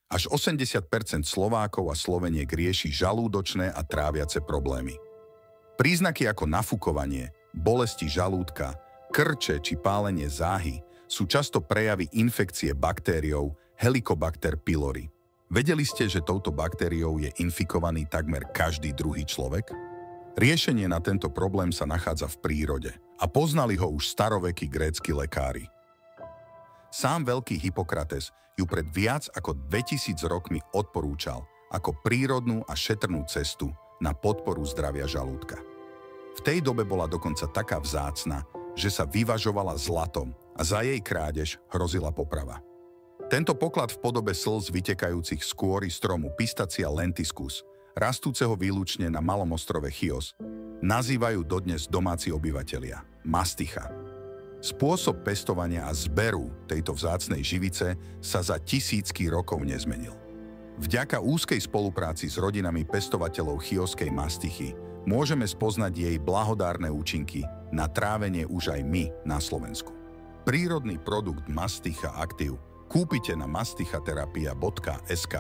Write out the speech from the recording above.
Až 80% Slovákov a Sloveniek rieši žalúdočné a tráviace problémy. Príznaky ako nafukovanie, bolesti žalúdka, krče či pálenie záhy sú často prejavy infekcie baktériou Helicobacter pylori. Vedeli ste, že touto baktériou je infikovaný takmer každý druhý človek? Riešenie na tento problém sa nachádza v prírode a poznali ho už starovekí grécki lekári. Sám veľký Hippokrates ju pred viac ako 2000 rokmi odporúčal ako prírodnú a šetrnú cestu na podporu zdravia žalúdka. V tej dobe bola dokonca taká vzácna, že sa vyvažovala zlatom a za jej krádež hrozila poprava. Tento poklad v podobe slz vytekajúcich z kôry stromu Pistacia lentiscus, rastúceho výlučne na malom ostrove Chios, nazývajú dodnes domáci obyvatelia masticha. Spôsob pestovania a zberu tejto vzácnej živice sa za tisícky rokov nezmenil. Vďaka úzkej spolupráci s rodinami pestovateľov chioskej mastichy môžeme spoznať jej blahodárne účinky na trávenie už aj my na Slovensku. Prírodný produkt Masticha Active kúpite na mastichaterapia.sk.